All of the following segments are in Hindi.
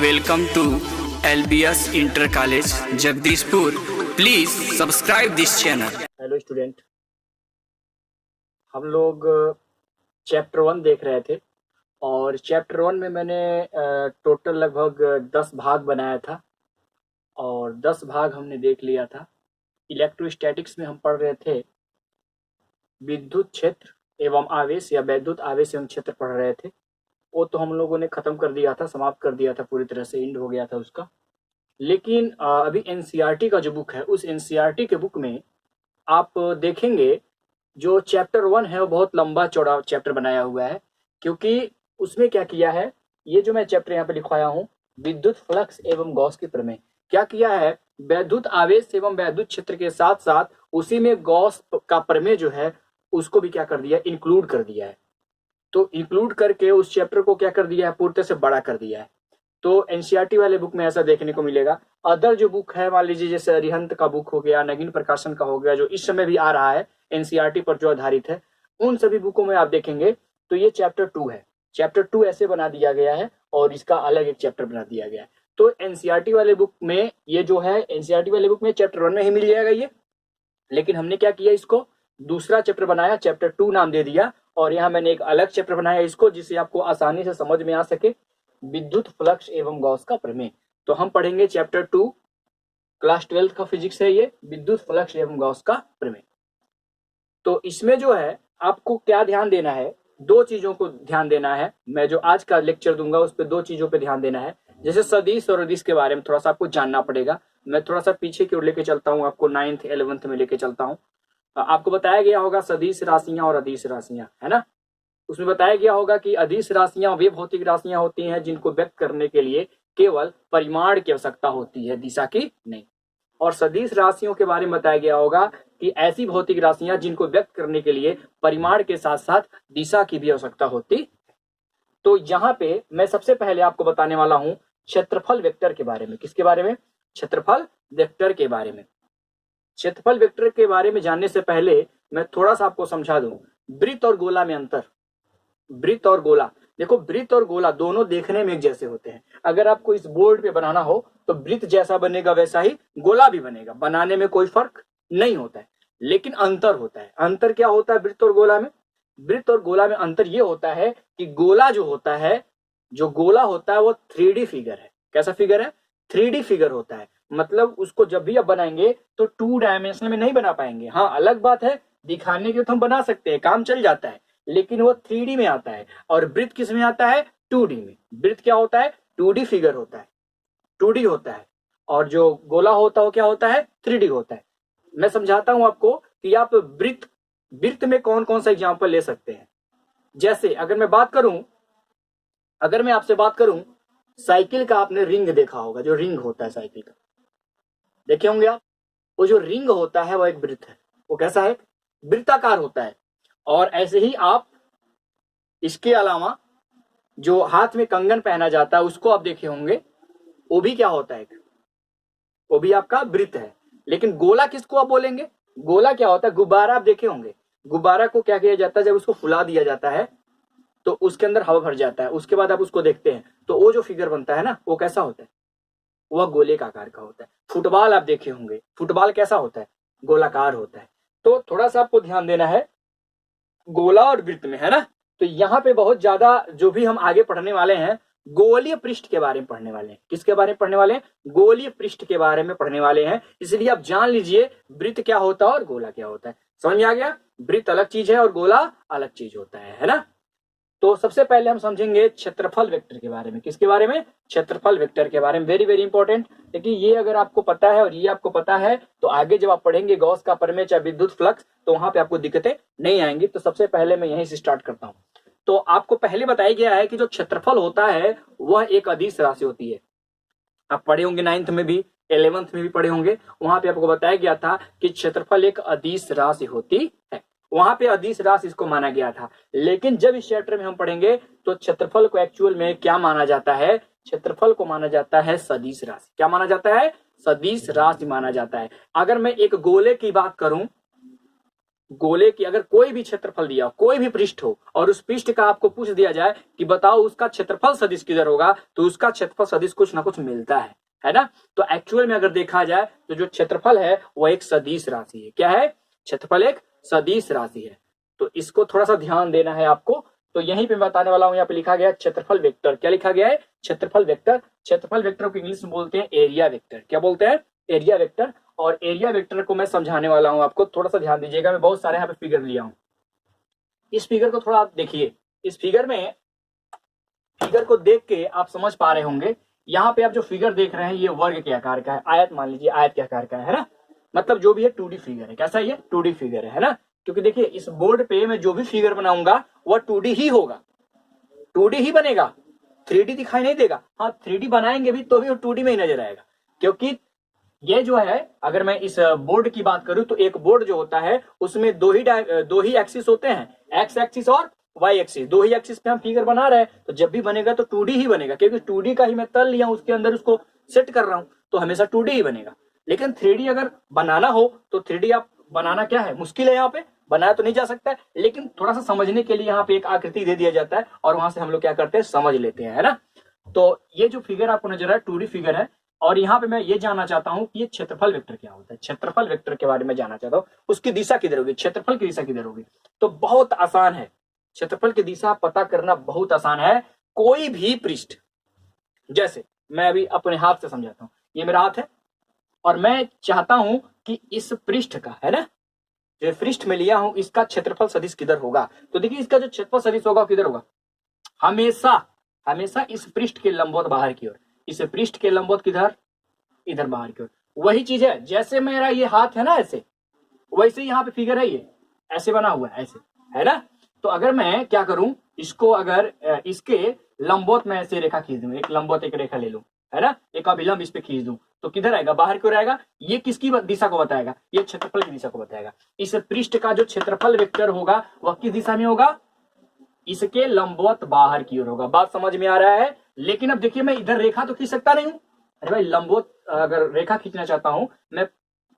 Welcome to LBS Inter College, Jagdishpur. Please subscribe this channel. Hello student, हम लोग चैप्टर 1 देख रहे थे और चैप्टर 1 में मैंने टोटल लगभग 10 भाग बनाया था और 10 भाग हमने देख लिया था। इलेक्ट्रोस्टैटिक्स में हम पढ़ रहे थे विद्युत क्षेत्र एवं आवेश या वैद्युत आवेश एवं क्षेत्र पढ़ रहे थे। वो तो हम लोगों ने ख़त्म कर दिया था, समाप्त कर दिया था, पूरी तरह से एंड हो गया था उसका। लेकिन अभी एनसीईआरटी का जो बुक है, उस एनसीईआरटी के बुक में आप देखेंगे जो चैप्टर 1 है वो बहुत लंबा चौड़ा चैप्टर बनाया हुआ है, क्योंकि उसमें क्या किया है, ये जो मैं चैप्टर यहाँ पे लिखवाया हूँ विद्युत फ्लक्स एवं गॉस के प्रमेय, क्या किया है, वैद्युत आवेश एवं वैद्युत क्षेत्र के साथ साथ उसी में गॉस का प्रमेय जो है उसको भी क्या कर दिया, इंक्लूड कर दिया है। तो इंक्लूड करके उस चैप्टर को क्या कर दिया है, पूरी तरह से बड़ा कर दिया है। तो एनसीईआरटी वाले बुक में ऐसा देखने को मिलेगा। अदर जो बुक है, मान लीजिए जैसे अरिहंत का बुक हो गया, नगीन प्रकाशन का हो गया, जो इस समय भी आ रहा है एनसीईआरटी पर जो आधारित है, उन सभी बुकों में आप देखेंगे तो ये चैप्टर 2 है। चैप्टर 2 ऐसे बना दिया गया है और इसका अलग एक चैप्टर बना दिया गया है। तो एनसीईआरटी वाले बुक में ये जो है, एनसीईआरटी वाले बुक में चैप्टर 1 में ही मिल जाएगा ये, लेकिन हमने क्या किया, इसको दूसरा चैप्टर बनाया, चैप्टर 2 नाम दे दिया और यहाँ मैंने एक अलग चैप्टर बनाया इसको, जिससे आपको आसानी से समझ में आ सके, विद्युत फ्लक्स एवं गॉस का प्रमेय। तो हम पढ़ेंगे चैप्टर 2, क्लास 12 का फिजिक्स है ये, विद्युत फ्लक्स एवं गॉस का प्रमेय। तो इसमें जो है आपको क्या ध्यान देना है, दो चीजों को ध्यान देना है। मैं जो आज का लेक्चर दूंगा उस पर दो चीजों पे ध्यान देना है। जैसे सदिश और अदिश के बारे में थोड़ा सा आपको जानना पड़ेगा। मैं थोड़ा सा पीछे की ओर लेके चलता हूँ, आपको 9th 11th में लेके चलता हूँ। आपको बताया गया होगा सदिश राशियां और अदिश राशियां, है ना। उसमें बताया गया होगा कि अदिश राशियां वे भौतिक राशियां होती हैं जिनको व्यक्त करने के लिए केवल परिमाण की आवश्यकता होती है, दिशा की नहीं। और सदिश राशियों के बारे में बताया गया होगा कि ऐसी भौतिक राशियां जिनको व्यक्त करने के लिए परिमाण के साथ साथ दिशा की भी आवश्यकता होती। तो यहाँ पे मैं सबसे पहले आपको बताने वाला हूं क्षेत्रफल वेक्टर के बारे में। किसके बारे में? क्षेत्रफल वेक्टर के बारे में। क्षेत्रफल वेक्टर के बारे में जानने से पहले मैं थोड़ा सा आपको समझा दूं वृत्त और गोला में अंतर। वृत्त और गोला, देखो वृत्त और गोला दोनों देखने में एक जैसे होते हैं। अगर आपको इस बोर्ड पे बनाना हो तो वृत्त जैसा बनेगा वैसा ही गोला भी बनेगा, बनाने में कोई फर्क नहीं होता है। लेकिन अंतर होता है। अंतर क्या होता है वृत्त और गोला में? वृत्त और गोला में अंतर ये होता है कि गोला जो होता है, जो गोला होता है वो 3D फिगर है। कैसा फिगर है? 3D फिगर होता है। मतलब उसको जब भी आप बनाएंगे तो 2 डायमेंशनल में नहीं बना पाएंगे। हाँ, अलग बात है, दिखाने के तो हम बना सकते हैं, काम चल जाता है, लेकिन वो 3D में आता है। और वृत्त किस में आता है? 2D में। वृत्त क्या होता है? 2D फिगर होता है, 2D होता है। और जो गोला होता है वो क्या होता है? 3D होता है। मैं समझाता हूं आपको कि आप वृत्त में कौन कौन सा एग्जाम्पल ले सकते हैं। जैसे अगर मैं आपसे बात करूं साइकिल का, आपने रिंग देखा होगा, जो रिंग होता है साइकिल का, देखे होंगे आप। वो जो रिंग होता है वो एक वृत्त है। वो कैसा है? वृत्ताकार होता है। और ऐसे ही आप इसके अलावा जो हाथ में कंगन पहना जाता है उसको आप देखे होंगे, वो भी क्या होता है? वो भी आपका वृत्त है। लेकिन गोला किसको आप बोलेंगे? गोला क्या होता है? गुब्बारा आप देखे होंगे। गुब्बारा को क्या किया जाता है, जब उसको फुला दिया जाता है तो उसके अंदर हवा भर जाता है, उसके बाद आप उसको देखते हैं तो वो जो फिगर बनता है ना, वो कैसा होता है? वह गोले का आकार का होता है। फुटबॉल आप देखे होंगे, फुटबॉल कैसा होता है? गोलाकार होता है। तो थोड़ा सा आपको ध्यान देना है गोला और वृत्त में, है ना। तो यहाँ पे बहुत ज्यादा जो भी हम आगे पढ़ने वाले हैं गोलीय पृष्ठ के बारे में पढ़ने वाले हैं। किसके बारे में पढ़ने वाले हैं? गोलीय पृष्ठ के बारे में पढ़ने वाले हैं। इसलिए आप जान लीजिए वृत्त क्या होता है और गोला क्या होता है। समझ में आ गया? वृत्त अलग चीज है और गोला अलग चीज होता है ना। तो सबसे पहले हम समझेंगे क्षेत्रफल वेक्टर के बारे में। किसके बारे में? क्षेत्रफल वेक्टर के बारे में। Very very important. देखिए ये अगर आपको पता है और ये आपको पता है तो आगे जब आप पढ़ेंगे गॉस का प्रमेय चाहे विद्युत फ्लक्स, तो वहां पे आपको दिक्कतें नहीं आएंगी। तो सबसे पहले मैं यहीं से स्टार्ट करता हूं। तो आपको पहले बताया गया है कि जो क्षेत्रफल होता है वह एक अदिश राशि होती है। आप पढ़े होंगे 9th में भी, 11th में भी पढ़े होंगे। वहां पे आपको बताया गया था कि क्षेत्रफल एक अदिश राशि होती है। वहां पे अदिश राशि इसको माना गया था। लेकिन जब इस चैप्टर में हम पढ़ेंगे तो क्षेत्रफल को एक्चुअल में क्या माना जाता है? क्षेत्रफल को माना जाता है सदिश राशि। क्या माना जाता है? सदिश राशि माना जाता है। अगर मैं एक गोले की बात करूं, गोले की अगर कोई भी क्षेत्रफल दिया हो, कोई भी पृष्ठ हो, और उस पृष्ठ का आपको पूछ दिया जाए कि बताओ उसका क्षेत्रफल सदिश किधर होगा, तो उसका क्षेत्रफल सदिश कुछ ना कुछ मिलता है ना। तो एक्चुअल में अगर देखा जाए तो जो क्षेत्रफल है वो एक सदिश राशि है। क्या है? क्षेत्रफल एक सदिश राशि है। तो इसको थोड़ा सा ध्यान देना है आपको। तो यहीं पे बताने वाला हूं, यहाँ पे लिखा गया है क्षेत्रफल वेक्टर। क्या लिखा गया है? क्षेत्रफल वेक्टर। क्षेत्रफल वेक्टर को इंग्लिश में बोलते हैं एरिया वेक्टर। क्या बोलते हैं? Area vector. और एरिया वेक्टर को मैं समझाने वाला हूं आपको, थोड़ा सा ध्यान दीजिएगा। मैं बहुत सारे यहाँ पे फिगर लिया हूं, इस फिगर को थोड़ा आप देखिए। इस फिगर में, फिगर को देख के आप समझ पा रहे होंगे, यहाँ पे आप जो फिगर देख रहे हैं ये वर्ग के आकार का है, आयत मान लीजिए, आयत के आकार का है ना। मतलब जो भी है 2D फिगर है। कैसा है ये? 2D फिगर है ना। क्योंकि देखिए इस बोर्ड पे मैं जो भी फिगर बनाऊंगा वह 2D ही होगा, 2D ही बनेगा, 3D दिखाई नहीं देगा। हाँ 3D बनाएंगे भी तो भी वो 2D में ही नजर आएगा। क्योंकि ये जो है, अगर मैं इस बोर्ड की बात करूं तो एक बोर्ड जो होता है उसमें दो ही एक्सिस होते हैं, एक्स एक्सिस और वाई एक्सिस। दो ही एक्सिस पे हम फिगर बना रहे हैं, तो जब भी बनेगा तो 2D ही बनेगा, क्योंकि 2D का ही मैं तल लिया हूं, उसके अंदर उसको सेट कर रहा हूं, तो हमेशा 2D ही बनेगा। लेकिन 3D अगर बनाना हो तो 3D आप बनाना क्या है, मुश्किल है, यहाँ पे बनाया तो नहीं जा सकता है, लेकिन थोड़ा सा समझने के लिए यहाँ पे एक आकृति दे दिया जाता है और वहां से हम लोग क्या करते हैं, समझ लेते हैं, है ना। तो ये जो फिगर आपको नजर आ रहा है 2D फिगर है। और यहाँ पे मैं ये जानना चाहता हूँ कि ये क्षेत्रफल वेक्टर क्या होता है। क्षेत्रफल वेक्टर के बारे में जानना चाहता हूँ, उसकी दिशा किधर होगी, क्षेत्रफल की दिशा किधर होगी। तो बहुत आसान है, क्षेत्रफल की दिशा पता करना बहुत आसान है। कोई भी पृष्ठ, जैसे मैं अभी अपने हाथ से समझाता हूँ, ये मेरा हाथ है और मैं चाहता हूं कि इस पृष्ठ का, है ना, जो पृष्ठ में लिया हूं, इसका क्षेत्रफल सदिश किधर होगा। तो देखिए इसका जो क्षेत्रफल सदिश होगा किधर होगा, हमेशा हमेशा इस पृष्ठ के लंबवत बाहर की ओर। इस पृष्ठ के लंबवत किधर, इधर बाहर की ओर। वही चीज है, जैसे मेरा ये हाथ है ना ऐसे, वैसे ही यहाँ पे फिगर है, ये ऐसे बना हुआ है, ऐसे, है ना। तो अगर मैं क्या करूं, इसको अगर इसके लंबवत में ऐसे रेखा खींच दूं, एक लंबवत एक रेखा ले लूं, है ना, एक अभिलंब इस पे खींच दूं, तो किधर आएगा, बाहर की ओर आएगा। ये किसकी दिशा को बताएगा, ये क्षेत्रफल की दिशा को बताएगा। इस पृष्ठ का जो क्षेत्रफल वेक्टर होगा वह किस दिशा में होगा, इसके लंबवत बाहर की ओर होगा। बात समझ में आ रहा है। लेकिन अब देखिए मैं इधर रेखा तो खींच सकता नहीं हूं। अरे भाई लंबवत अगर रेखा खींचना चाहता हूं, मैं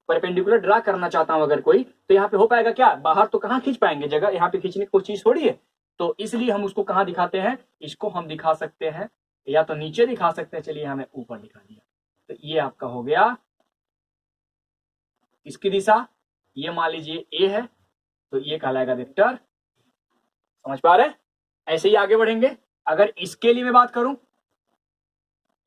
परपेंडिकुलर ड्रा करना चाहता हूं अगर कोई, तो यहाँ पे हो पाएगा क्या, बाहर तो कहाँ खींच पाएंगे, जगह यहाँ पे खींचने की कोई चीज थोड़ी है। तो इसलिए हम उसको कहाँ दिखाते हैं, इसको हम दिखा सकते हैं या तो नीचे दिखा सकते हैं, चलिए हमें ऊपर दिखा दिया। तो ये आपका हो गया इसकी दिशा, ये मान लीजिए ए है, तो ये कहलाएगा वेक्टर। समझ पा रहे हैं? ऐसे ही आगे बढ़ेंगे। अगर इसके लिए मैं बात करूं,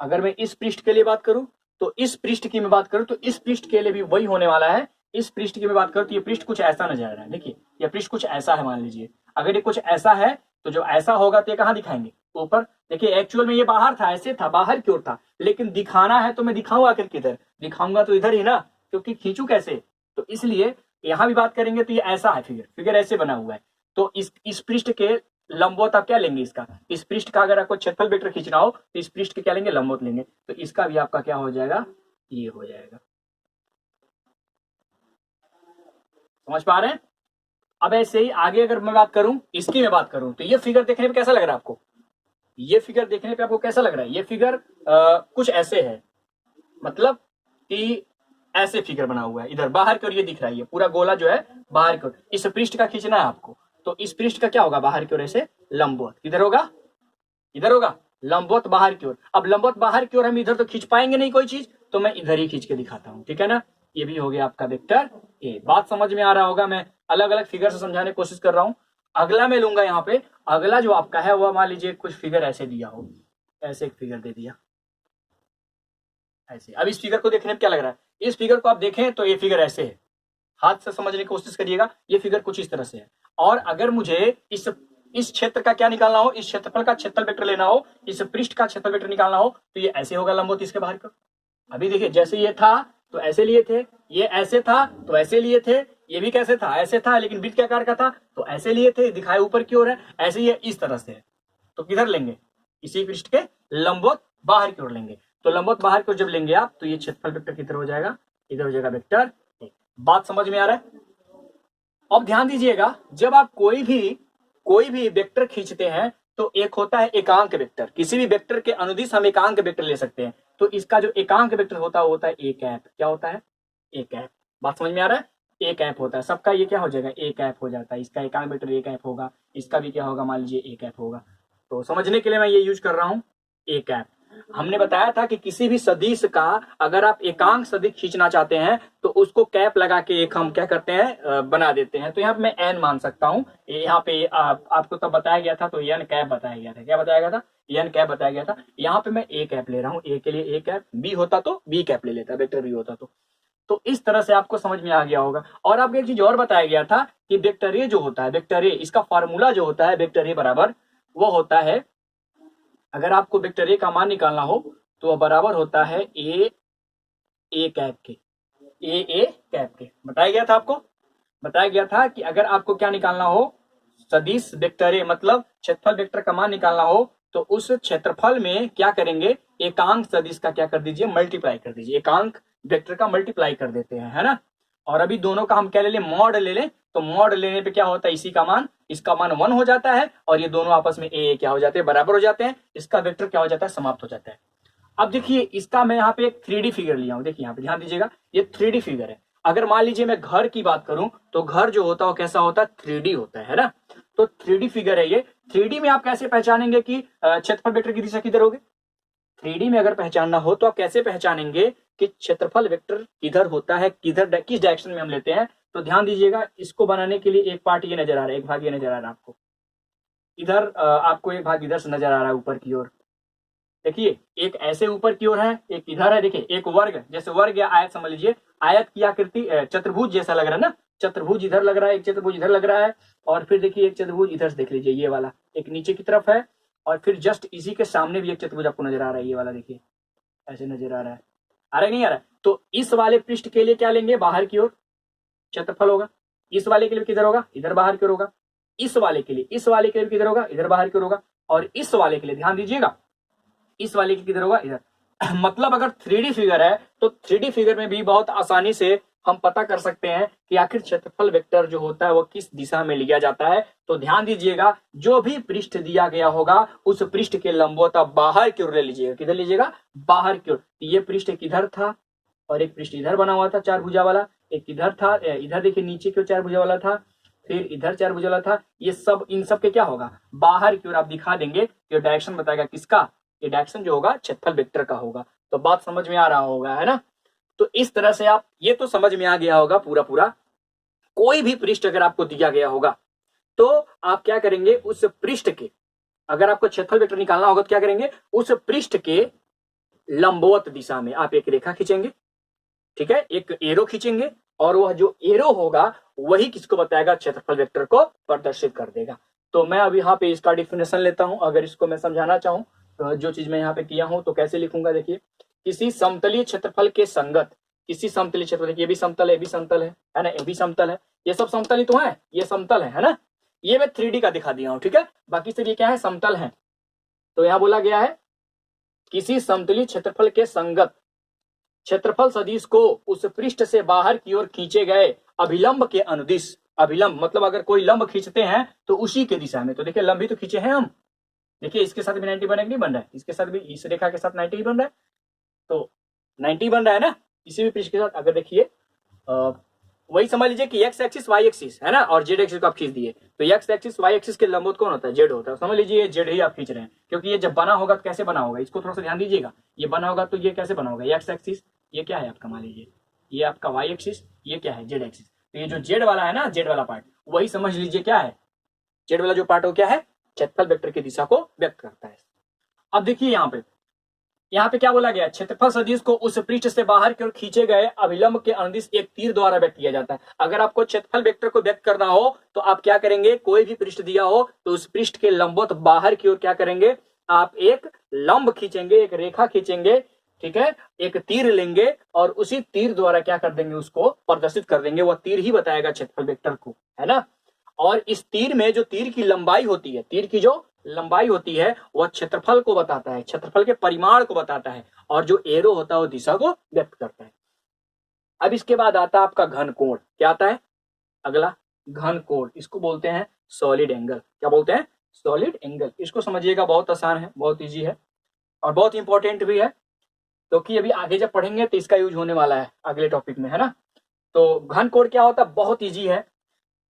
अगर मैं इस पृष्ठ के लिए बात करूं, तो इस पृष्ठ की मैं बात करूं तो इस पृष्ठ के लिए भी वही होने वाला है। इस पृष्ठ की मैं बात करूं तो ये पृष्ठ कुछ ऐसा नजर आ रहा है। देखिए ये पृष्ठ कुछ ऐसा है, मान लीजिए अगर ये कुछ ऐसा है तो जो ऐसा होगा तो ये कहां दिखाएंगे, ऊपर। देखिए एक्चुअल में ये बाहर था, ऐसे था, बाहर की ओर था, लेकिन दिखाना है तो मैं दिखाऊं आखिर किधर दिखाऊंगा, तो इधर ही ना, क्योंकि खींचू कैसे। तो इसलिए यहां भी बात करेंगे तो ये ऐसा है, फिगर ऐसे बना हुआ है। तो इस पृष्ठ के लंबवत आप क्या लेंगे, इसका, इस पृष्ठ का अगर आपको क्षेत्रफल वेक्टर खींचना हो तो इस पृष्ठ के क्या लेंगे, लंबवत लेंगे। तो इसका भी आपका क्या हो जाएगा, ये हो जाएगा। समझ पा रहे हैं? अब ऐसे ही आगे अगर मैं बात करूं, इसकी मैं बात करूं, तो ये फिगर देखने पे कैसा लग रहा है आपको, ये फिगर देखने पे आपको कैसा लग रहा है। ये फिगर कुछ ऐसे है, मतलब कि ऐसे फिगर बना हुआ है, इधर बाहर की ओर ये दिख रहा है, ये पूरा गोला जो है बाहर की ओर। इस पृष्ठ का खींचना है आपको, तो इस पृष्ठ का क्या होगा, बाहर की ओर ऐसे लंबवत, किधर होगा, इधर होगा, लंबवत बाहर की ओर। अब लंबवत बाहर की ओर हम इधर तो खींच पाएंगे नहीं कोई चीज, तो मैं इधर ही खींच के दिखाता हूं, ठीक है ना। ये भी हो गया आपका वेक्टर ए। बात समझ में आ रहा होगा, मैं अलग अलग फिगर से समझाने की कोशिश कर रहा हूं। अगला मैं लूंगा यहाँ पे, अगला जो आपका है वह मान लीजिए कुछ फिगर ऐसे दिया हो, ऐसे एक फिगर दे दिया ऐसे। अब इस फिगर को देखने में क्या लग रहा है, इस फिगर को आप देखें तो ये फिगर ऐसे है, हाथ से समझने की कोशिश करिएगा, ये फिगर कुछ इस तरह से है। और अगर मुझे इस क्षेत्र का क्या निकालना हो, इस क्षेत्रफल का क्षेत्रफल वेक्टर लेना हो, इस पृष्ठ का क्षेत्रफल वेक्टर निकालना हो, तो ये ऐसे होगा लंबवत इसके बाहर का। अभी देखिए जैसे ये था तो ऐसे लिए थे, ये ऐसे था तो ऐसे लिए थे, ये भी कैसे था, ऐसे था, लेकिन वृत्त के आकार का था तो ऐसे लिए थे, दिखाए ऊपर की ओर है, ऐसे ही इस तरह से है। तो किधर लेंगे, इसी पृष्ठ के लंबवत बाहर की ओर लेंगे। तो लंबवत बाहर की ओर जब लेंगे आप, तो ये क्षेत्रफल वेक्टर किधर हो जाएगा, इधर हो जाएगा वेक्टर। बात समझ में आ रहा है? अब ध्यान दीजिएगा, जब आप कोई भी वेक्टर खींचते हैं तो एक होता है एकांक वेक्टर। किसी भी वेक्टर के अनुदिश हम एकांक वेक्टर ले सकते हैं। तो इसका जो एकांक वेक्टर होता है वो होता है ए कैप। क्या होता है, ए कैप। बात समझ में आ रहा है? ए कैप होता है, सबका ये क्या हो जाएगा, ए कैप हो जाता है, इसका एकांक वेक्टर ए कैप होगा, इसका भी क्या होगा, मान लीजिए ए कैप होगा। तो समझने के लिए मैं ये यूज कर रहा हूँ ए कैप। हमने बताया था कि किसी भी सदिश का अगर आप एकांक सदिश खींचना चाहते हैं तो उसको कैप लगा के एक हम क्या करते हैं, बना देते हैं। तो यहाँ पे मैं एन मान सकता हूँ, यहाँ पे आपको तब बताया गया था तो एन कैप बताया गया था, क्या बताया गया था, एन कैप बताया गया था। यहाँ पे मैं ए कैप ले रहा हूँ, ए के लिए ए कैप, बी होता तो बी कैप ले लेता, वेक्टर बी होता तो इस तरह से आपको समझ में आ गया होगा। और आपको एक चीज और बताया गया था कि वेक्टर ए जो होता है, वेक्टर ए इसका फॉर्मूला जो होता है वेक्टर ए बराबर वो होता है, अगर आपको वेक्टर ए का मान निकालना हो तो वह बराबर होता है ए कैप के, ए कैप के। बताया गया था आपको, बताया गया था कि अगर आपको क्या निकालना हो, सदिश वेक्टर ए मतलब क्षेत्रफल वेक्टर का मान निकालना हो तो उस क्षेत्रफल में क्या करेंगे, एकांक सदिश का क्या कर दीजिए, मल्टीप्लाई कर दीजिए, एकांक वेक्टर का मल्टीप्लाई कर देते हैं, है ना। और अभी दोनों का हम क्या ले लें, मॉड ले लें, तो मॉड लेने पे क्या होता है, इसी का मान इसका मान 1 हो जाता है और ये दोनों आपस में ए क्या हो जाते हैं, बराबर हो जाते हैं, इसका वेक्टर क्या हो जाता है, समाप्त हो जाता है। अब देखिए इसका मैं यहाँ पे एक 3D फिगर लिया हूं, देखिए यहाँ पे ध्यान दीजिएगा, ये 3D फिगर है। अगर मान लीजिए मैं घर की बात करूं तो घर जो होता है वो कैसा होता है, 3D होता है ना। तो 3D फिगर है ये। 3D में आप कैसे पहचानेंगे कि क्षेत्रफल वेक्टर की दिशा किधर होगी, 3D में अगर पहचानना हो तो आप कैसे पहचानेंगे कि क्षेत्रफल वेक्टर किधर होता है, किधर किस डायरेक्शन में हम लेते हैं। तो ध्यान दीजिएगा, इसको बनाने के लिए एक पार्ट ये नजर आ रहा है, एक भाग ये नजर आ रहा है आपको, इधर आपको एक भाग इधर से नजर आ रहा है ऊपर की ओर। देखिए एक ऐसे ऊपर की ओर है, एक इधर है, देखिए एक वर्ग, जैसे वर्ग या आयत समझ लीजिए, आयत की आकृति चतुर्भुज जैसा लग रहा है ना, चतुर्भुज इधर लग रहा है, एक चतुर्भुज इधर लग रहा है, और फिर देखिए एक चतुर्भुज इधर से देख लीजिए, ये वाला एक नीचे की तरफ है, और फिर जस्ट इसी के सामने भी एक चतुर्भुज आपको नजर आ रहा है, ये वाला देखिए ऐसे नजर आ रहा है, आ रहा है नहीं आ रहा है। तो इस वाले पृष्ठ के लिए क्या लेंगे, बाहर की ओर क्षेत्रफल होगा, इस वाले के लिए किधर होगा, इधर बाहर की ओर होगा, इस वाले के लिए, इस वाले के लिए किधर होगा, इधर बाहर की ओर होगा, और इस वाले के लिए ध्यान दीजिएगा, इस वाले की किधर होगा, इधर। मतलब अगर 3D फिगर है तो 3D फिगर में भी बहुत आसानी से हम पता कर सकते हैं कि आखिर क्षेत्रफल वेक्टर जो होता है वो किस दिशा में लिया जाता है। तो ध्यान दीजिएगा, जो भी पृष्ठ दिया गया होगा उस पृष्ठ के लंबवत आप बाहर की ओर ले लीजिएगा, किधर लीजिएगा, बाहर की ओर। ये पृष्ठ किधर था और एक पृष्ठ इधर बना हुआ था चार भुजा वाला, एक इधर था, इधर देखिए नीचे की ओर चार भुजा वाला था, फिर इधर चार भुजा वाला था, ये सब इन सब के क्या होगा, बाहर की ओर आप दिखा देंगे, ये डायरेक्शन बताएगा किसका, ये डायरेक्शन जो होगा क्षेत्रफल वेक्टर का होगा। तो बात समझ में आ रहा होगा, है ना। तो इस तरह से आप ये तो समझ में आ गया होगा पूरा पूरा। कोई भी पृष्ठ अगर आपको दिया गया होगा तो आप क्या करेंगे, उस पृष्ठ के, अगर आपको क्षेत्रफल वेक्टर निकालना होगा तो क्या करेंगे, उस पृष्ठ के लंबवत दिशा में आप एक रेखा खींचेंगे, ठीक है, एक एरो खींचेंगे, और वह जो एरो होगा वही किसको बताएगा, क्षेत्रफल वेक्टर को प्रदर्शित कर देगा। तो मैं अब यहाँ पे इसका डिफिनेशन लेता हूं, अगर इसको मैं समझाना चाहूं तो जो चीज मैं यहाँ पे किया हूं तो कैसे लिखूंगा, देखिए किसी समतलीय क्षेत्रफल के संगत, किसी समतलीय क्षेत्रफल, ये भी समतल है, ये भी समतल है ना, ये भी समतल है, ये सब समतल ही तो है, ये समतल है ना। ये मैं 3D का दिखा दिया हूं, ठीक है, बाकी सब ये क्या है, समतल है। तो यहाँ बोला गया है किसी समतलीय क्षेत्रफल के संगत क्षेत्रफल सदिश को उस पृष्ठ से बाहर की ओर खींचे गए अभिलंब के अनुदिश, अभिलंब मतलब अगर कोई लंब खींचते हैं तो उसी के दिशा में, तो देखिए लंब भी तो खींचे हैं हम, देखिए इसके साथ भी 90 बन नहीं बन रहा है, इसके साथ भी, इस रेखा के साथ 90 ही बन रहा है, तो 90 बन रहा है ना इसी भी पृष्ठ के साथ। अगर देखिए वही समझ लीजिए कि एक्स एक्सिस वाई एक्सिस है ना, और जेड एक्सिस को आप खींच दिए, तो एक्स एक्सिस वाई एक्सिस के लंबवत कौन होता है, जेड होता है। समझ लीजिए ये जेड ही आप खींच रहे हैं, क्योंकि ये जब बना होगा तो कैसे बना होगा, इसको थोड़ा सा ध्यान दीजिएगा, ये बना होगा तो ये कैसे बना होगा, एक्स एक्सिस, ये क्या है आपका, मान लीजिए ये आपका वाई एक्सिस, ये क्या है, जेड एक्सिस। तो ये जो जेड वाला है ना, जेड वाला पार्ट वही समझ लीजिए क्या है, जेड वाला जो पार्ट हो क्या है, क्षेत्रफल वेक्टर की दिशा को व्यक्त करता है। अब देखिए यहाँ पे क्या बोला गया, क्षेत्रफल सदिश को उस पृष्ठ से बाहर की ओर खींचे गए अभिलंब के अनुदिश एक तीर द्वारा व्यक्त किया जाता है। अगर आपको क्षेत्रफल वेक्टर को व्यक्त करना हो तो आप क्या करेंगे, कोई भी पृष्ठ दिया हो तो उस पृष्ठ के लंबवत बाहर की ओर क्या करेंगे, आप एक लंब खींचेंगे, एक रेखा खींचेंगे, ठीक है, एक तीर लेंगे और उसी तीर द्वारा क्या कर देंगे, उसको प्रदर्शित कर देंगे, वह तीर ही बताएगा क्षेत्रफल वेक्टर को, है ना। और इस तीर में जो तीर की लंबाई होती है, तीर की जो लंबाई होती है वह क्षेत्रफल को बताता है, क्षेत्रफल के परिमाण को बताता है, और जो एरो होता है वो दिशा को व्यक्त करता है। अब इसके बाद आता है आपका घन कोण, क्या आता है अगला, घन कोण, इसको बोलते हैं सॉलिड एंगल, क्या बोलते हैं, सॉलिड एंगल। इसको समझिएगा, बहुत आसान है, बहुत इजी है और बहुत इंपॉर्टेंट भी है, क्योंकि अभी आगे जब पढ़ेंगे तो इसका यूज होने वाला है अगले टॉपिक में, है ना। तो घन कोण क्या होता है, बहुत इजी है,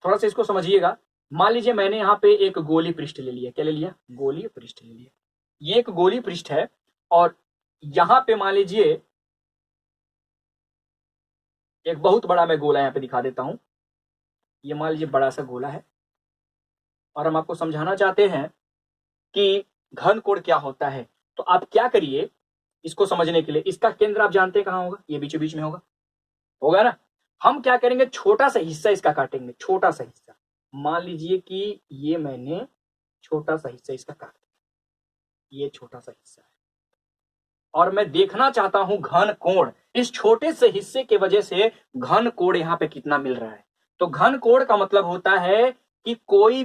थोड़ा सा इसको समझिएगा। मान लीजिए मैंने यहाँ पे एक गोली पृष्ठ ले लिया, क्या ले लिया, गोलीय पृष्ठ ले लिया। ये एक गोली पृष्ठ है और यहाँ पे मान लीजिए एक बहुत बड़ा मैं गोला यहाँ पे दिखा देता हूं। ये मान लीजिए बड़ा सा गोला है और हम आपको समझाना चाहते हैं कि घन कोण क्या होता है। तो आप क्या करिए इसको समझने के लिए, इसका केंद्र आप जानते हैं कहाँ होगा, ये बीचों बीच में होगा, होगा ना। हम क्या करेंगे, छोटा सा हिस्सा इसका काटेंगे, छोटा सा हिस्सा। मान लीजिए कि ये मैंने छोटा सा हिस्सा इसका काट दिया, ये छोटा सा हिस्सा है और मैं देखना चाहता हूं घन कोण, इस छोटे से हिस्से के वजह से घन कोण यहाँ पे कितना मिल रहा है। तो घन कोण का मतलब होता है कि कोई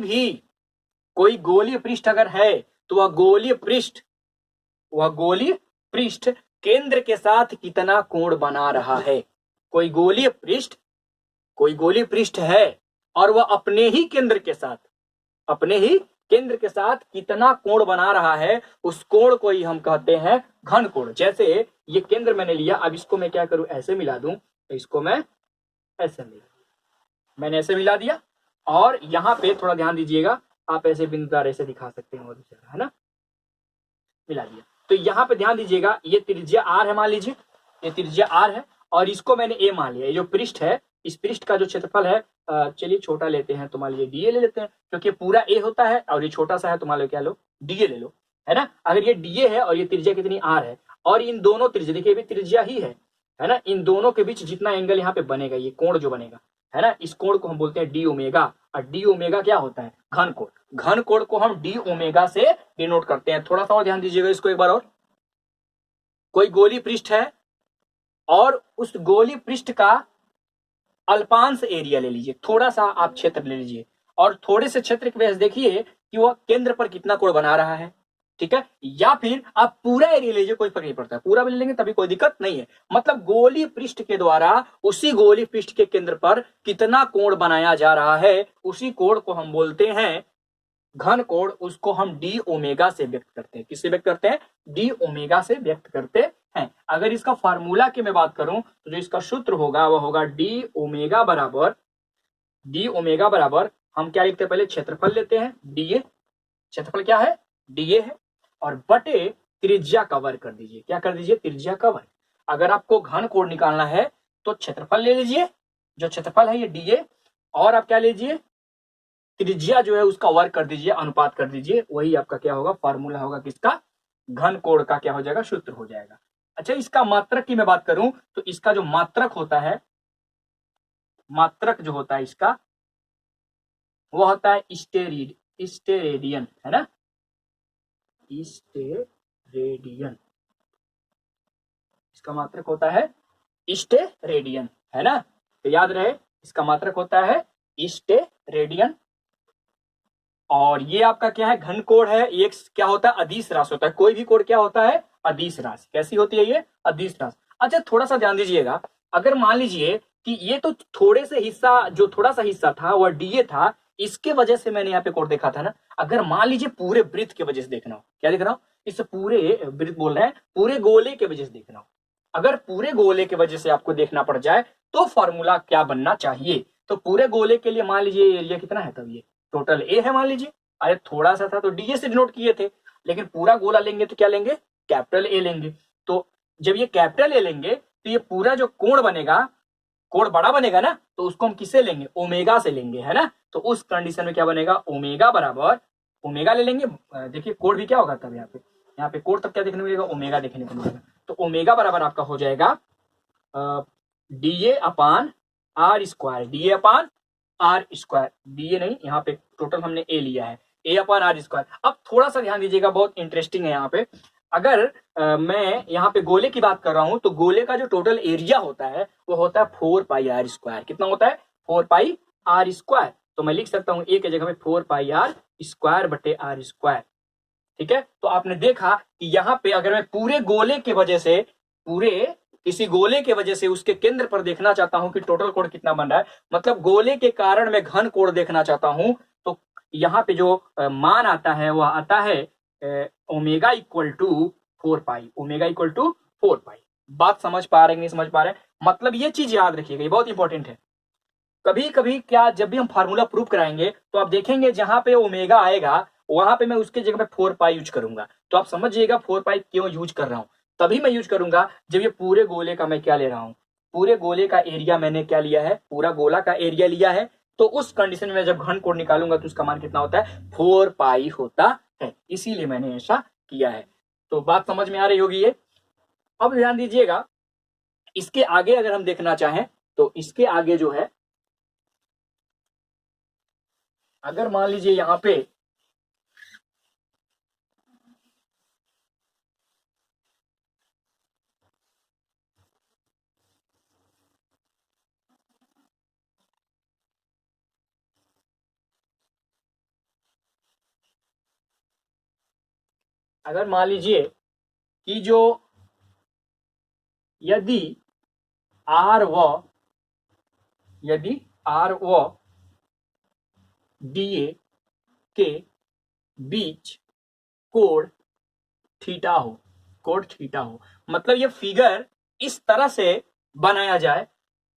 गोलीय पृष्ठ अगर है तो वह गोलीय पृष्ठ केंद्र के साथ कितना कोण बना रहा है। कोई गोलीय पृष्ठ है और वह अपने ही केंद्र के साथ कितना कोण बना रहा है, उस कोण को ही हम कहते हैं घन कोण। जैसे ये केंद्र मैंने लिया, अब इसको मैं क्या करूं, ऐसे मिला दूं, तो इसको मैं मैंने ऐसे मिला दिया और यहाँ पे थोड़ा ध्यान दीजिएगा, आप ऐसे बिंदुदार ऐसे दिखा सकते हैं, है ना, मिला दिया। तो यहाँ पे ध्यान दीजिएगा, ये त्रिज्या आर है, मान लीजिए ये त्रिज्या आर है और इसको मैंने ए मान लिया। ये जो पृष्ठ है, इस पृष्ठ का जो क्षेत्रफल है, चलिए छोटा लेते हैं, तो मान लीजिए डीए ले लेते हैं, क्योंकि पूरा ए होता है और ये छोटा सा है, तो मान लो क्या लो, डीए ले लो, है ना। अगर ये डीए है और ये त्रिज्या कितनी आर है और इन दोनों त्रिज्या, देखिए भी त्रिज्या ही है ना, इन दोनों के बीच जितना एंगल यहाँ पे बनेगा, ये कोण जो बनेगा, है ना, इस कोण को हम बोलते हैं डी ओमेगा। और डी ओमेगा क्या होता है, घन कोण। घन कोण को हम डी ओमेगा से डिनोट करते हैं। थोड़ा सा और ध्यान दीजिएगा इसको एक बार और। कोई गोली पृष्ठ है और उस गोली पृष्ठ का अल्पांश एरिया ले लीजिए, थोड़ा सा आप क्षेत्र ले लीजिए और थोड़े से क्षेत्र की वजह से देखिए कि वह केंद्र पर कितना कोण बना रहा है, ठीक है। या फिर आप पूरा एरिया लीजिए, कोई फर्क नहीं पड़ता, पूरा भी ले लेंगे तभी कोई दिक्कत नहीं है। मतलब गोली पृष्ठ के द्वारा उसी गोली पृष्ठ के केंद्र पर कितना कोण बनाया जा रहा है, उसी कोण को हम बोलते हैं घन कोण। उसको हम डी ओमेगा से व्यक्त करते हैं। किससे व्यक्त करते हैं, डी ओमेगा से व्यक्त करते हैं। अगर इसका फार्मूला की मैं बात करूं तो जो इसका सूत्र होगा वह होगा डी ओमेगा बराबर हम क्या लिखते हैं, पहले क्षेत्रफल लेते हैं, डीए, क्षेत्रफल क्या है, डीए है, और बटे त्रिज्या का वर्ग कर दीजिए। क्या कर दीजिए, त्रिज्या का वर्ग। अगर आपको घन कोण निकालना है तो क्षेत्रफल ले लीजिए, जो क्षेत्रफल है ये डीए, और आप क्या लीजिए, त्रिज्या जो है उसका वर्ग कर दीजिए, अनुपात कर दीजिए, वही आपका क्या होगा, फार्मूला होगा किसका, घन कोण का क्या हो जाएगा, सूत्र हो जाएगा। अच्छा, इसका मात्रक की मैं बात करूं तो इसका जो मात्रक होता है, मात्रक जो होता है इसका, वो होता है स्टेरेडियन, है ना, स्टेरेडियन। इसका मात्रक होता है स्टेरेडियन, है ना। तो याद रहे इसका मात्रक होता है स्टेरेडियन। और ये आपका क्या है, घन कोण है। ये क्या होता है, अदिश राशि होता है। कोई भी कोण क्या होता है, अदिश राशि। कैसी होती है ये, अदिश राशि। अच्छा, थोड़ा सा ध्यान दीजिएगा, अगर मान लीजिए कि ये तो थोड़े से हिस्सा, जो थोड़ा सा हिस्सा था वह डीए था, इसके वजह से मैंने यहाँ पे कोण देखा था ना। अगर मान लीजिए पूरे वृत्त के वजह से देखना हो, क्या देख रहा हूं, इस पूरे वृत्त बोल रहे हैं, पूरे गोले के वजह से देखना हो। अगर पूरे गोले के वजह से आपको देखना पड़ जाए तो फॉर्मूला क्या बनना चाहिए। तो पूरे गोले के लिए मान लीजिए एरिया कितना है, तब ये टोटल ए है मान लीजिए। अरे थोड़ा सा था तो डीए से डिनोट किए थे, लेकिन पूरा गोला लेंगे तो क्या लेंगे, कैपिटल ए लेंगे। तो जब ये कैपिटल ए लेंगे तो ये पूरा जो कोण बनेगा, कोण बड़ा बनेगा ना, तो उसको हम किससे लेंगे, ओमेगा से लेंगे, है ना। तो उस कंडीशन में क्या बनेगा, ओमेगा बराबर, ओमेगा ले लेंगे। देखिए कोण भी क्या होगा तब, यहाँ पे कोण तब क्या देखने मिलेगा, ओमेगा देखने को मिलेगा। तो ओमेगा बराबर आपका हो जाएगा D A upon R square, D A upon R square, D A नहीं, यहाँ पे टोटल हमने ए लिया है, ए अपान आर स्क्वायर। अब थोड़ा सा ध्यान दीजिएगा, बहुत इंटरेस्टिंग है यहाँ पे। अगर मैं यहाँ पे गोले की बात कर रहा हूं तो गोले का जो टोटल एरिया होता है वो होता है 4 पाई आर स्क्वायर। कितना होता है, 4 पाई आर स्क्वायर। तो मैं लिख सकता हूं ए की जगह में 4 पाई आर स्क्वायर बटे आर स्क्वायर, ठीक है। तो आपने देखा कि यहाँ पे अगर मैं पूरे गोले के वजह से, पूरे इसी गोले के वजह से उसके केंद्र पर देखना चाहता हूं कि टोटल कोण कितना बन रहा है, मतलब गोले के कारण मैं घन कोण देखना चाहता हूं, तो यहाँ पे जो मान आता है वह आता है omega equal to 4 pi, omega equal to 4 pi. बात समझ पा रहे हैं, नहीं समझ पा रहे हैं। मतलब ये चीज याद रखिएगा, ये बहुत इंपॉर्टेंट है। कभी कभी क्या, जब भी हम फार्मूला प्रूव कराएंगे तो आप देखेंगे जहां पे ओमेगा आएगा वहां पे मैं उसके जगह पे 4 पाई यूज करूंगा। तो आप समझिएगा 4 पाई क्यों यूज कर रहा हूं। तभी मैं यूज करूंगा जब ये पूरे गोले का मैं क्या ले रहा हूं, पूरे गोले का एरिया मैंने क्या लिया है, पूरा गोला का एरिया लिया है। तो उस कंडीशन में जब घन कोण निकालूंगा तो उसका मान कितना होता है, 4 पाई होता है। इसीलिए मैंने ऐसा किया है। तो बात समझ में आ रही होगी ये। अब ध्यान दीजिएगा, इसके आगे अगर हम देखना चाहें तो इसके आगे जो है, अगर मान लीजिए यहां पे अगर मान लीजिए कि जो यदि आर व डीए के बीच कोण थीटा हो, कोण थीटा हो, मतलब ये फिगर इस तरह से बनाया जाए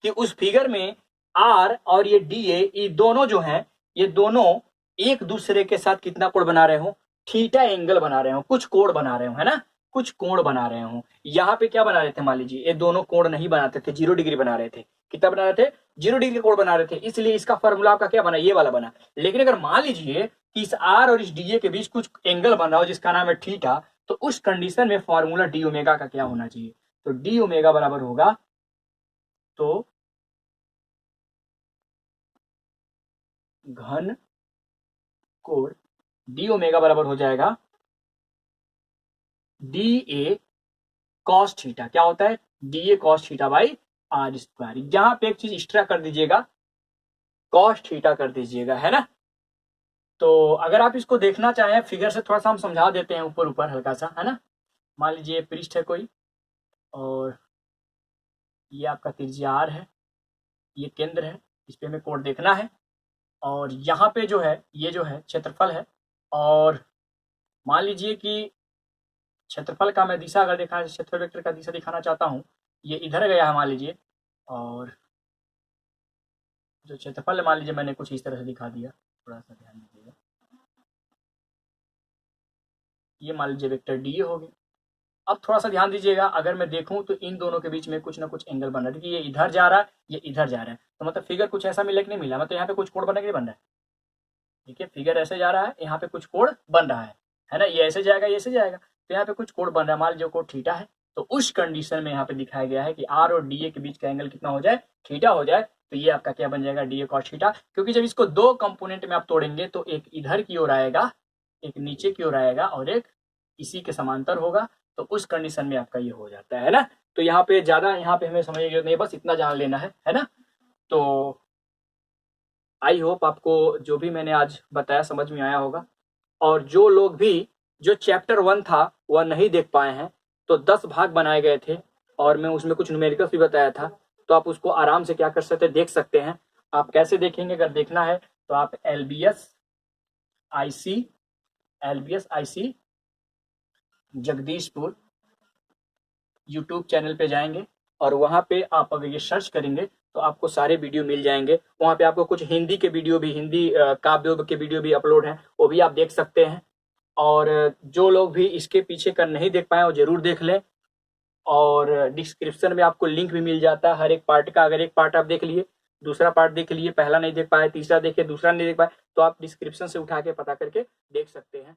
कि उस फिगर में आर और ये डीए, ये दोनों जो हैं, ये दोनों एक दूसरे के साथ कितना कोण बना रहे हो, थीटा एंगल बना रहे हो, कुछ कोण बना रहे हो, है ना, कुछ कोण बना रहे हो। यहाँ पे क्या बना रहे थे, मान लीजिए ये दोनों कोण नहीं बनाते थे, 0 डिग्री बना रहे थे। कितना बना रहे थे, 0 डिग्री कोण बना रहे थे, इसलिए इसका फॉर्मूला आपका क्या बना, ये वाला बना। लेकिन अगर मान लीजिए कि इस आर और इस डीए के बीच कुछ एंगल बन रहा हो जिसका नाम है थीटा, तो उस कंडीशन में फॉर्मूला डी ओमेगा का क्या होना चाहिए, तो डी ओमेगा बराबर होगा, तो घन कोण डी ओमेगा बराबर हो जाएगा डी ए कॉस थीटा। क्या होता है, D A cos theta by R square. यहां पे एक चीज एक्स्ट्रा कर दीजिएगा, कॉस थीटा कर दीजिएगा, है ना। तो अगर आप इसको देखना चाहें फिगर से, थोड़ा सा हम समझा देते हैं ऊपर ऊपर हल्का सा, है ना। मान लीजिए पृष्ठ है कोई, और ये आपका त्रिज्या आर है, ये केंद्र है, इस पे हमें कोण देखना है। और यहाँ पे जो है, ये जो है क्षेत्रफल है, और मान लीजिए कि क्षेत्रफल का मैं दिशा अगर देखा, क्षेत्रफल वेक्टर का दिशा दिखाना चाहता हूँ, ये इधर गया है मान लीजिए, और जो क्षेत्रफल है मान लीजिए मैंने कुछ इस तरह से दिखा दिया, थोड़ा सा ध्यान दीजिएगा, ये मान लीजिए वेक्टर डी हो गया। अब थोड़ा सा ध्यान दीजिएगा, अगर मैं देखूं तो इन दोनों के बीच में कुछ ना कुछ एंगल बन रहा है, क्योंकि ये इधर जा रहा है, ये इधर जा रहा है, तो मतलब फिगर कुछ ऐसा मिला कि नहीं मिला, मतलब यहाँ पे कुछ कोण बनने के लिए बन रहा है। देखिए फिगर ऐसे जा रहा है, यहाँ पे कुछ कोण बन रहा है ना, ये ऐसे जाएगा, ये ऐसे जाएगा, तो यहाँ पे कुछ कोण बन रहा है, मान लीजिए कोण थीटा है। तो उस कंडीशन में यहाँ पे दिखाया गया है कि आर और डी ए के बीच का एंगल कितना हो जाए, थीटा हो जाए। तो ये आपका क्या बन जाएगा, डी ए कॉस थीटा। क्योंकि जब इसको दो कंपोनेंट में आप तोड़ेंगे तो एक इधर की ओर आएगा, एक नीचे की ओर आएगा, और एक इसी के समांतर होगा। तो उस कंडीशन में आपका ये हो जाता है ना। तो यहाँ पे ज्यादा, यहाँ पे हमें समझने की जरूरत नहीं, बस इतना जान लेना है ना। तो आई होप आपको जो भी मैंने आज बताया समझ में आया होगा। और जो लोग भी, जो चैप्टर 1 था वह नहीं देख पाए हैं, तो 10 भाग बनाए गए थे और मैं उसमें कुछ न्यूमेरिकल्स भी बताया था, तो आप उसको आराम से क्या कर सकते हैं, देख सकते हैं। आप कैसे देखेंगे, अगर देखना है तो आप LBS IC Jagdishpur YouTube channel पे जाएंगे, और वहां पे आप अगर ये सर्च करेंगे तो आपको सारे वीडियो मिल जाएंगे। वहां पे आपको कुछ हिंदी के वीडियो भी, हिंदी काव्य के वीडियो भी अपलोड हैं, वो भी आप देख सकते हैं। और जो लोग भी इसके पीछे का नहीं देख पाए वो जरूर देख लें, और डिस्क्रिप्शन में आपको लिंक भी मिल जाता है हर एक पार्ट का। अगर एक पार्ट आप देख लिए, दूसरा पार्ट देख लिए, पहला नहीं देख पाए, तीसरा देखे, दूसरा नहीं देख पाए, तो आप डिस्क्रिप्शन से उठा के पता करके देख सकते हैं।